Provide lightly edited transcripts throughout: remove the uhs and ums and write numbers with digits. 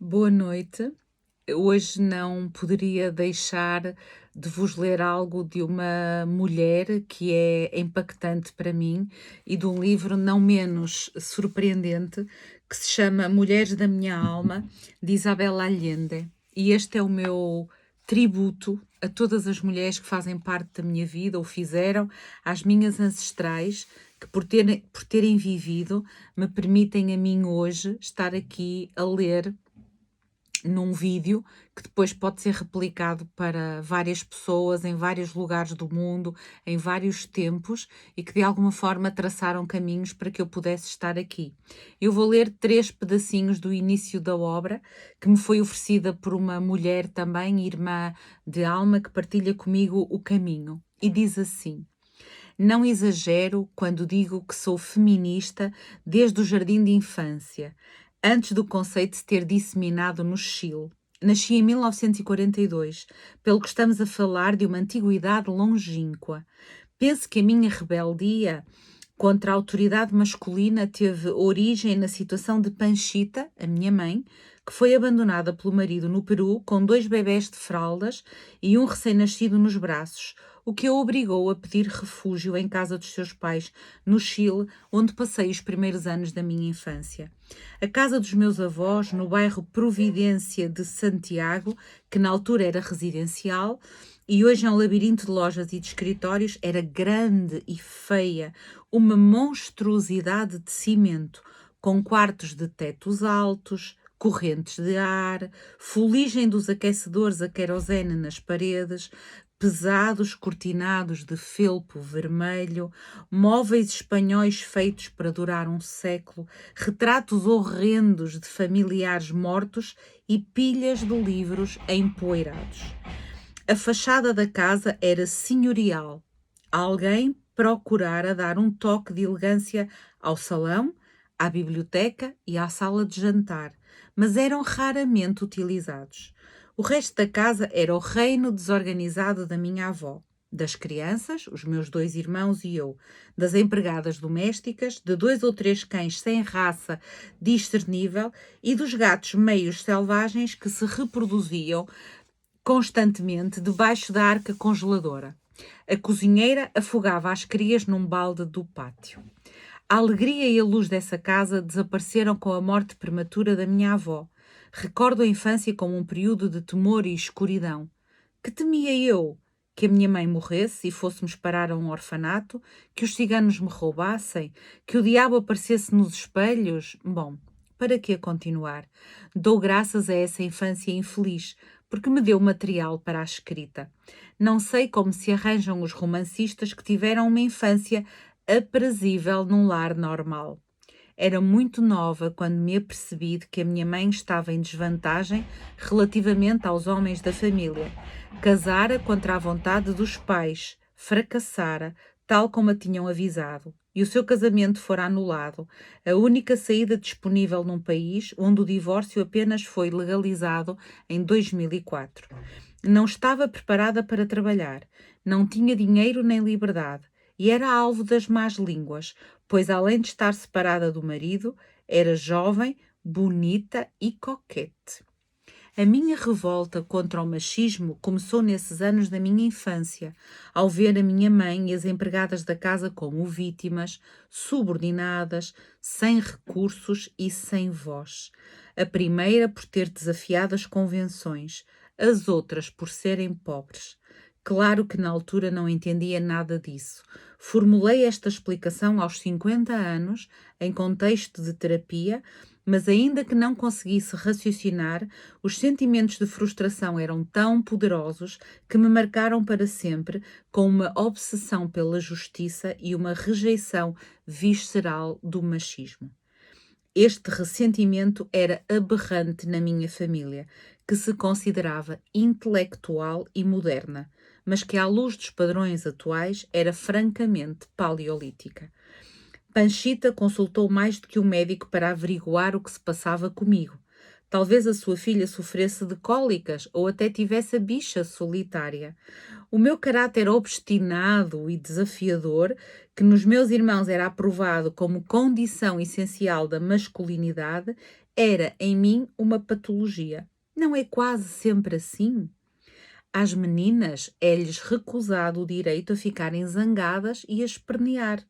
Boa noite. Hoje não poderia deixar de vos ler algo de uma mulher que é impactante para mim e de um livro não menos surpreendente que se chama Mulheres da Minha Alma, de Isabel Allende. E este é o meu tributo a todas as mulheres que fazem parte da minha vida ou fizeram, às minhas ancestrais, que por terem vivido, me permitem a mim hoje estar aqui a ler num vídeo que depois pode ser replicado para várias pessoas em vários lugares do mundo, em vários tempos e que de alguma forma traçaram caminhos para que eu pudesse estar aqui. Eu vou ler 3 pedacinhos do início da obra, que me foi oferecida por uma mulher também, irmã de alma, que partilha comigo o caminho. E diz assim: Não exagero quando digo que sou feminista desde o jardim de infância, antes do conceito se ter disseminado no Chile. Nasci em 1942, pelo que estamos a falar de uma antiguidade longínqua. Penso que a minha rebeldia contra a autoridade masculina teve origem na situação de Panchita, a minha mãe, que foi abandonada pelo marido no Peru com 2 bebés de fraldas e um recém-nascido nos braços, o que a obrigou a pedir refúgio em casa dos seus pais, no Chile, onde passei os primeiros anos da minha infância. A casa dos meus avós, no bairro Providência de Santiago, que na altura era residencial, e hoje é um labirinto de lojas e de escritórios, era grande e feia, uma monstruosidade de cimento, com quartos de tetos altos, correntes de ar, fuligem dos aquecedores a querosene nas paredes, pesados cortinados de felpo vermelho, móveis espanhóis feitos para durar um século, retratos horrendos de familiares mortos e pilhas de livros empoeirados. A fachada da casa era senhorial. Alguém procurara dar um toque de elegância ao salão, à biblioteca e à sala de jantar, mas eram raramente utilizados. O resto da casa era o reino desorganizado da minha avó, das crianças, os meus 2 irmãos e eu, das empregadas domésticas, de 2 ou 3 cães sem raça discernível e dos gatos meios selvagens que se reproduziam constantemente debaixo da arca congeladora. A cozinheira afogava as crias num balde do pátio. A alegria e a luz dessa casa desapareceram com a morte prematura da minha avó. Recordo a infância como um período de temor e escuridão. Que temia eu? Que a minha mãe morresse e fôssemos parar a um orfanato? Que os ciganos me roubassem? Que o diabo aparecesse nos espelhos? Bom, para que a continuar? Dou graças a essa infância infeliz, porque me deu material para a escrita. Não sei como se arranjam os romancistas que tiveram uma infância aprazível num lar normal. Era muito nova quando me apercebi de que a minha mãe estava em desvantagem relativamente aos homens da família. Casara contra a vontade dos pais, fracassara, tal como a tinham avisado, e o seu casamento fora anulado, a única saída disponível num país onde o divórcio apenas foi legalizado em 2004. Não estava preparada para trabalhar, não tinha dinheiro nem liberdade, e era alvo das más línguas, pois além de estar separada do marido, era jovem, bonita e coquete. A minha revolta contra o machismo começou nesses anos da minha infância, ao ver a minha mãe e as empregadas da casa como vítimas, subordinadas, sem recursos e sem voz. A primeira por ter desafiado as convenções, as outras por serem pobres. Claro que na altura não entendia nada disso. Formulei esta explicação aos 50 anos, em contexto de terapia, mas ainda que não conseguisse raciocinar, os sentimentos de frustração eram tão poderosos que me marcaram para sempre, com uma obsessão pela justiça e uma rejeição visceral do machismo. Este ressentimento era aberrante na minha família, que se considerava intelectual e moderna, mas que, à luz dos padrões atuais, era francamente paleolítica. Panchita consultou mais do que um médico para averiguar o que se passava comigo. Talvez a sua filha sofresse de cólicas ou até tivesse a bicha solitária. O meu caráter obstinado e desafiador, que nos meus irmãos era aprovado como condição essencial da masculinidade, era em mim uma patologia. Não é quase sempre assim? Às meninas é-lhes recusado o direito a ficarem zangadas e a espernear.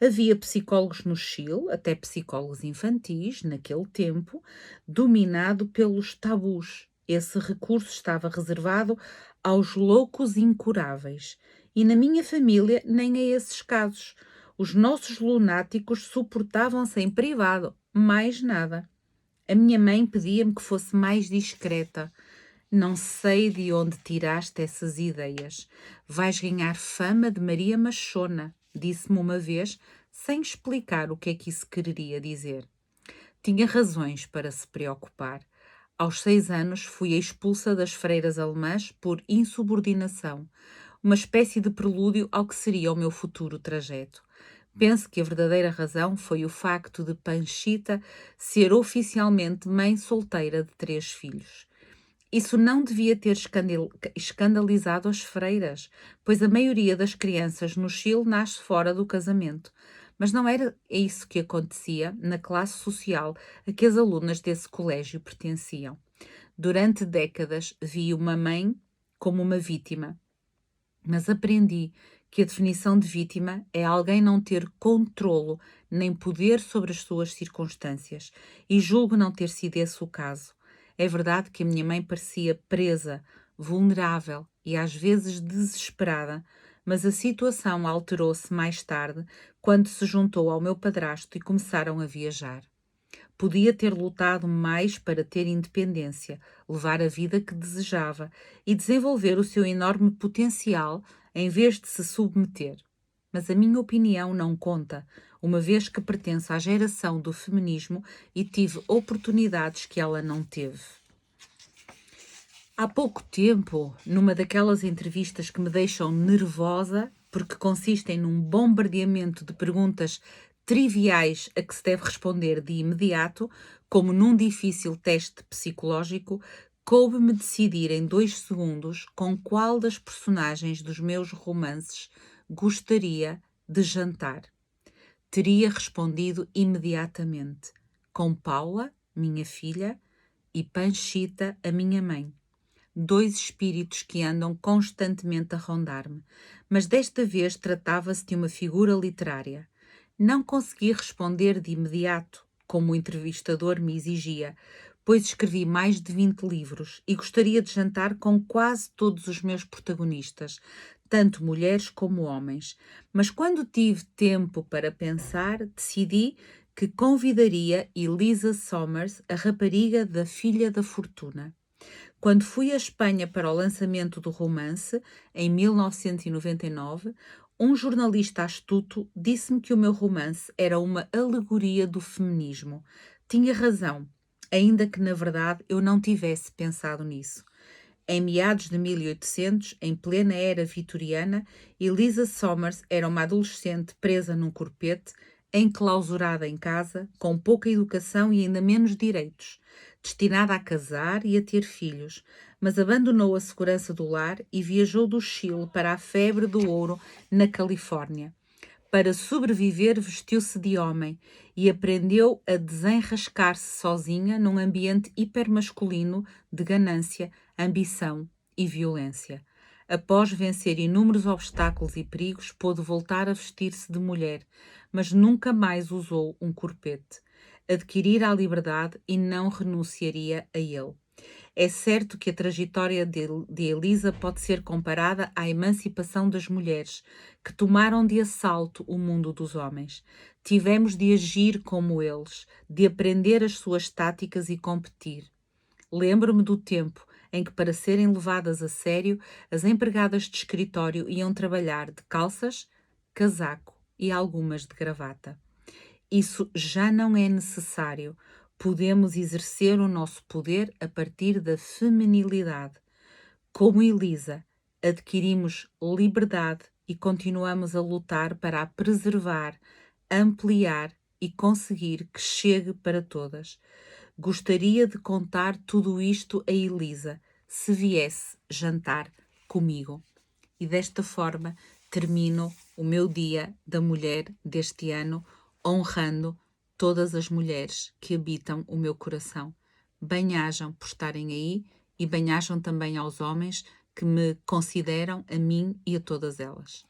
Havia psicólogos no Chile, até psicólogos infantis, naquele tempo, dominado pelos tabus. Esse recurso estava reservado aos loucos incuráveis. E na minha família, nem a esses casos. Os nossos lunáticos suportavam-se em privado, mais nada. A minha mãe pedia-me que fosse mais discreta. Não sei de onde tiraste essas ideias. Vais ganhar fama de Maria Machona, disse-me uma vez, sem explicar o que é que isso quereria dizer. Tinha razões para se preocupar. Aos 6 anos fui expulsa das freiras alemãs por insubordinação, uma espécie de prelúdio ao que seria o meu futuro trajeto. Penso que a verdadeira razão foi o facto de Panchita ser oficialmente mãe solteira de 3 filhos. Isso não devia ter escandalizado as freiras, pois a maioria das crianças no Chile nasce fora do casamento. Mas não era isso que acontecia na classe social a que as alunas desse colégio pertenciam. Durante décadas vi uma mãe como uma vítima, mas aprendi que a definição de vítima é alguém não ter controlo nem poder sobre as suas circunstâncias, e julgo não ter sido esse o caso. É verdade que a minha mãe parecia presa, vulnerável e às vezes desesperada, mas a situação alterou-se mais tarde, quando se juntou ao meu padrasto e começaram a viajar. Podia ter lutado mais para ter independência, levar a vida que desejava e desenvolver o seu enorme potencial em vez de se submeter. Mas a minha opinião não conta, uma vez que pertenço à geração do feminismo e tive oportunidades que ela não teve. Há pouco tempo, numa daquelas entrevistas que me deixam nervosa, porque consistem num bombardeamento de perguntas triviais a que se deve responder de imediato, como num difícil teste psicológico, coube-me decidir em 2 segundos com qual das personagens dos meus romances gostaria de jantar. Teria respondido imediatamente, com Paula, minha filha, e Panchita, a minha mãe. 2 espíritos que andam constantemente a rondar-me, mas desta vez tratava-se de uma figura literária. Não consegui responder de imediato, como o entrevistador me exigia, pois escrevi mais de 20 livros e gostaria de jantar com quase todos os meus protagonistas, tanto mulheres como homens. Mas quando tive tempo para pensar, decidi que convidaria Elisa Sommers, a rapariga da Filha da Fortuna. Quando fui à Espanha para o lançamento do romance, em 1999, um jornalista astuto disse-me que o meu romance era uma alegoria do feminismo. Tinha razão, ainda que na verdade eu não tivesse pensado nisso. Em meados de 1800, em plena era vitoriana, Elisa Sommers era uma adolescente presa num corpete, enclausurada em casa, com pouca educação e ainda menos direitos, destinada a casar e a ter filhos, mas abandonou a segurança do lar e viajou do Chile para a febre do ouro na Califórnia. Para sobreviver, vestiu-se de homem e aprendeu a desenrascar-se sozinha num ambiente hipermasculino de ganância, ambição e violência. Após vencer inúmeros obstáculos e perigos, pôde voltar a vestir-se de mulher, mas nunca mais usou um corpete. Adquirira a liberdade e não renunciaria a ele. É certo que a trajetória de Elisa pode ser comparada à emancipação das mulheres, que tomaram de assalto o mundo dos homens. Tivemos de agir como eles, de aprender as suas táticas e competir. Lembro-me do tempo em que, para serem levadas a sério, as empregadas de escritório iam trabalhar de calças, casaco e algumas de gravata. Isso já não é necessário. Podemos exercer o nosso poder a partir da feminilidade. Como Elisa, adquirimos liberdade e continuamos a lutar para a preservar, ampliar e conseguir que chegue para todas. Gostaria de contar tudo isto a Elisa, se viesse jantar comigo. E desta forma termino o meu Dia da Mulher deste ano, honrando todas as mulheres que habitam o meu coração. Bem-ajam por estarem aí e bem-ajam também aos homens que me consideram a mim e a todas elas.